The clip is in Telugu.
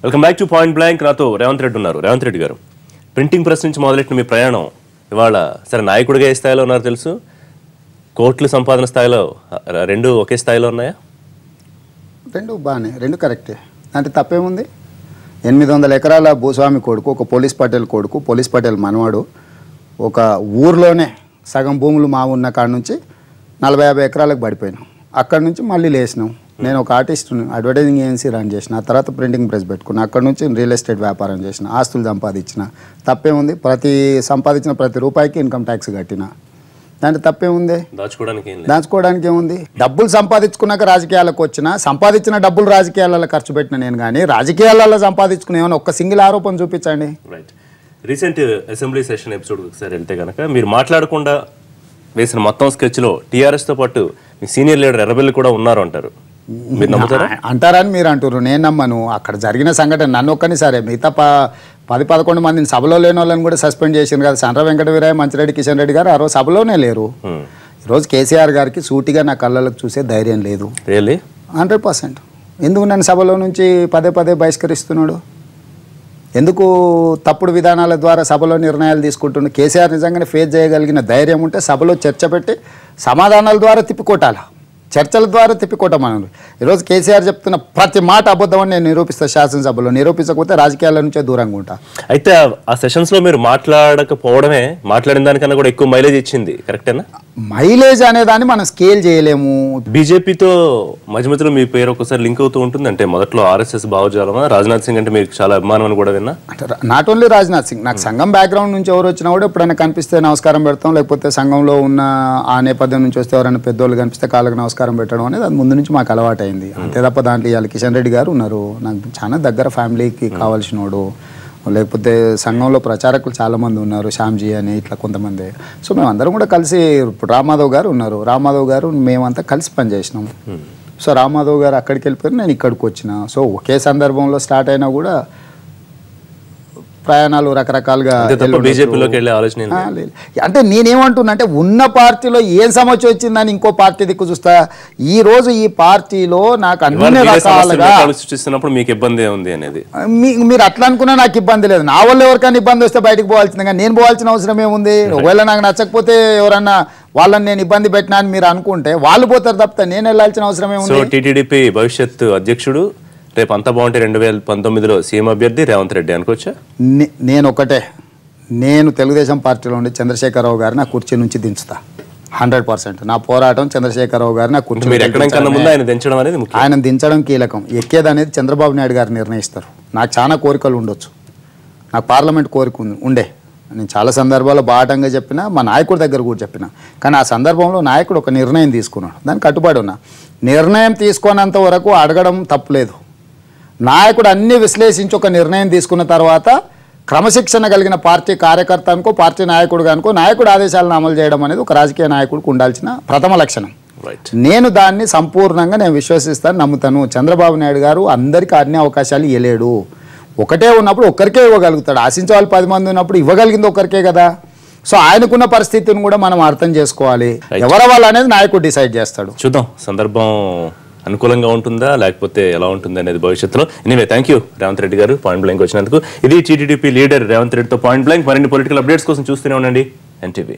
Welcome back to point blank. నాతో రేవంత్ రెడ్డి ఉన్నారు. రేవంత్ రెడ్డి గారు, ప్రింటింగ్ ప్రెస్ నుంచి మొదలెట్టిన మీ ప్రయాణం ఇవాళ సరే నాయకుడిగా ఏ స్థాయిలో ఉన్నారు తెలుసు, కోట్లు సంపాదన స్థాయిలో రెండు ఒకే స్థాయిలో ఉన్నాయా? రెండు బాగానే, రెండు కరెక్టే. అంటే తప్పేముంది? 800 ఎకరాల భూస్వామి కొడుకు, ఒక పోలీస్ పటేల్ కొడుకు, పోలీస్ పటేల్ మనవాడు, ఒక ఊర్లోనే సగం భూములు మా ఉన్న కాడ నుంచి 40-50 ఎకరాలకు పడిపోయినాం. అక్కడ నుంచి మళ్ళీ లేచినాం. నేను ఒక ఆర్టిస్ట్ని, అడ్వర్టైజింగ్ ఏజెన్సీ రన్ చేసిన, ఆ తర్వాత ప్రింటింగ్ ప్రెస్ పెట్టుకున్నా. అక్కడ నుంచి రియల్ ఎస్టేట్ వ్యాపారం చేసిన, ఆస్తులు సంపాదించిన. తప్పేముంది? సంపాదించిన ప్రతి రూపాయికి ఇన్కమ్ ట్యాక్స్ కట్టిన. దాంట్లో తప్పేముంది? దాచుకోవడానికి ఏముంది? డబ్బులు సంపాదించుకున్నాక రాజకీయాలకు వచ్చిన, సంపాదించిన డబ్బులు రాజకీయాలలో ఖర్చు పెట్టిన నేను. కానీ రాజకీయాలలో సంపాదించుకునే ఏమైనా ఒక్క సింగిల్ ఆరోపణ చూపించండి. రీసెంట్ అసెంబ్లీ సెషన్ ఎపిసోడ్ ఒకసారి వెళ్తే కనుక మీరు మాట్లాడకుండా వేసిన మొత్తం స్కెచ్లో టీఆర్ఎస్తో పాటు మీ సీనియర్ లీడర్ ఎర్రబెల్లి కూడా ఉన్నారు అంటారు. మీరు నమ్ముతారా? అంటారని మీరు అంటారు, నేను నమ్మను. అక్కడ జరిగిన సంఘటన నన్ను ఒక్కని సరే, మిగతా 10-11 మందిని సభలో లేని వాళ్ళని కూడా సస్పెండ్ చేసింది కదా. సండ్ర వెంకట వీరయ్య, మంచిరెడ్డి కిషన్ రెడ్డి గారు ఆ రోజు సభలోనే లేరు. ఈరోజు కేసీఆర్ గారికి సూటిగా నా కళ్ళలకు చూసే ధైర్యం లేదు. 100%. ఎందుకు నన్ను సభలో నుంచి పదే బహిష్కరిస్తున్నాడు? ఎందుకు తప్పుడు విధానాల ద్వారా సభలో నిర్ణయాలు తీసుకుంటున్నాడు? కేసీఆర్ నిజంగానే ఫేస్ చేయగలిగిన ధైర్యం ఉంటే సభలో చర్చ పెట్టి సమాధానాల ద్వారా తిప్పికొట్టాలి, చర్చల ద్వారా తిప్పికొట్టమని. ఈరోజు కేసీఆర్ చెప్తున్న ప్రతి మాట అబద్ధమని నేను నిరూపిస్తాను శాసనసభలో. నిరూపించకపోతే రాజకీయాల నుంచే దూరంగా ఉంటా. అయితే ఆ సెషన్స్లో మీరు మాట్లాడకపోవడమే మాట్లాడిన దానికన్నా కూడా ఎక్కువ మైలేజ్ ఇచ్చింది, కరెక్టేనా? మైలేజ్ అనేదాన్ని మనం స్కేల్ చేయలేము. బీజేపీతో మధ్యలో మీ పేరు ఒకసారి లింక్ అవుతూ ఉంటుంది. అంటే మొదట్లో ఆర్ఎస్ఎస్ భావజాలమా? రాజ్నాథ్ సింగ్ అంటే మీకు చాలా అభిమానం అని కూడా విన్నా. అంటే నాట్ ఓన్లీ రాజ్నాథ్ సింగ్, నాకు సంఘం బ్యాక్గ్రౌండ్ నుంచి ఎవరు వచ్చినా కూడా ఎప్పుడైనా కనిపిస్తే నమస్కారం పెడతాం. లేకపోతే సంఘంలో ఉన్న ఆ నేపథ్యం నుంచి వస్తే ఎవరైనా పెద్దోళ్ళు కనిపిస్తే కాళ్ళకి నమస్కారం పెట్టడం అనేది అది ముందు నుంచి మాకు అలవాటు అయింది. అంతే తప్ప దాంట్లో ఇవాళ కిషన్ రెడ్డి గారు ఉన్నారు, నాకు చాలా దగ్గర ఫ్యామిలీకి కావాల్సినోడు. లేకపోతే సంఘంలో ప్రచారకులు చాలామంది ఉన్నారు, శ్యామ్జీ అని ఇట్లా కొంతమంది. సో మేమందరం కూడా కలిసి, ఇప్పుడు రామాధవ్ గారు ఉన్నారు, రామాధవ్ గారు మేమంతా కలిసి పనిచేసినాం. సో రామాధవ్ గారు అక్కడికి వెళ్ళిపోయారు, నేను ఇక్కడికి వచ్చిన. సో ఒకే సందర్భంలో స్టార్ట్ అయినా కూడా ప్రయాణాలు రకరకాలుగా. బీజేపీలోకి వెళ్ళే ఆలోచన అంటే నేనేమంటున్నా అంటే, ఉన్న పార్టీలో ఏం సమస్య వచ్చిందని ఇంకో పార్టీ దిక్కు చూస్తా. ఈ రోజు ఈ పార్టీలో నాకు అన్ని రకాలుగా సృష్టిస్తున్నప్పుడు మీకు ఇబ్బంది ఉంది అనేది మీరు అట్లా అనుకున్నా నాకు ఇబ్బంది లేదు. నా వల్ల ఎవరికైనా ఇబ్బంది వస్తే బయటకు పోవాల్సింది, కానీ నేను పోవాల్సిన అవసరం ఏముంది? ఒకవేళ నాకు నచ్చకపోతే ఎవరన్నా వాళ్ళని నేను ఇబ్బంది పెట్టినా అని మీరు అనుకుంటే వాళ్ళు పోతారు తప్పితే నేను వెళ్ళాల్సిన అవసరం ఏముంది? టీటీడీపీ భవిష్యత్ అధ్యక్షుడు రేపు అంతా బాగుంటే 2019లో సీఎం అభ్యర్థి రేవంత్ రెడ్డి అనుకోవచ్చా? నేను తెలుగుదేశం పార్టీలో ఉండి చంద్రశేఖరరావు గారిని ఆ కుర్చీ నుంచి దించుతా 100%. నా పోరాటం చంద్రశేఖరరావు గారిని ఆ కుర్చీ ఆయన దించడం కీలకం. ఎక్కేది అనేది చంద్రబాబు నాయుడు గారు నిర్ణయిస్తారు. నాకు చాలా కోరికలు ఉండొచ్చు, నాకు పార్లమెంట్ కోరిక ఉండే. నేను చాలా సందర్భాల్లో బాటంగా చెప్పినా, మా నాయకుడి దగ్గర కూడా చెప్పిన. కానీ ఆ సందర్భంలో నాయకుడు ఒక నిర్ణయం తీసుకున్నాడు, దానికి కట్టుబడి ఉన్నా. నిర్ణయం తీసుకున్నంత వరకు అడగడం తప్పులేదు. నాయకుడు అన్ని విశ్లేషించి ఒక నిర్ణయం తీసుకున్న తర్వాత క్రమశిక్షణ కలిగిన పార్టీ కార్యకర్త అనుకో, పార్టీ నాయకుడుగా అనుకో, నాయకుడు ఆదేశాలను అమలు చేయడం అనేది ఒక రాజకీయ నాయకుడికి ఉండాల్సిన ప్రథమ లక్షణం. నేను దాన్ని సంపూర్ణంగా నేను విశ్వసిస్తాను, నమ్ముతాను. చంద్రబాబు నాయుడు గారు అందరికీ అన్ని అవకాశాలు ఇవ్వలేడు. ఒకటే ఉన్నప్పుడు ఒక్కరికే ఇవ్వగలుగుతాడు. ఆశించే వాళ్ళు 10 మంది ఉన్నప్పుడు ఇవ్వగలిగింది ఒక్కరికే కదా. సో ఆయనకున్న పరిస్థితిని కూడా మనం అర్థం చేసుకోవాలి. ఎవరి వాళ్ళు అనేది నాయకుడు డిసైడ్ చేస్తాడు. చూద్దాం సందర్భం అనుకూలంగా ఉంటుందా లేకపోతే ఎలా ఉంటుంది అనేది భవిష్యత్తులో. Anyway thank you Revanth Reddy గారు పాయింట్ బ్లాంక్ వచ్చినందుకు. ఇది టీటీడీపీ లీడర్ రేవంత్ రెడ్డితో పాయింట్ బ్లాంక్. మరిన్ని పొలిటికల్ అప్డేట్స్ కోసం చూస్తూనే ఉండండి ఎన్టీవీ.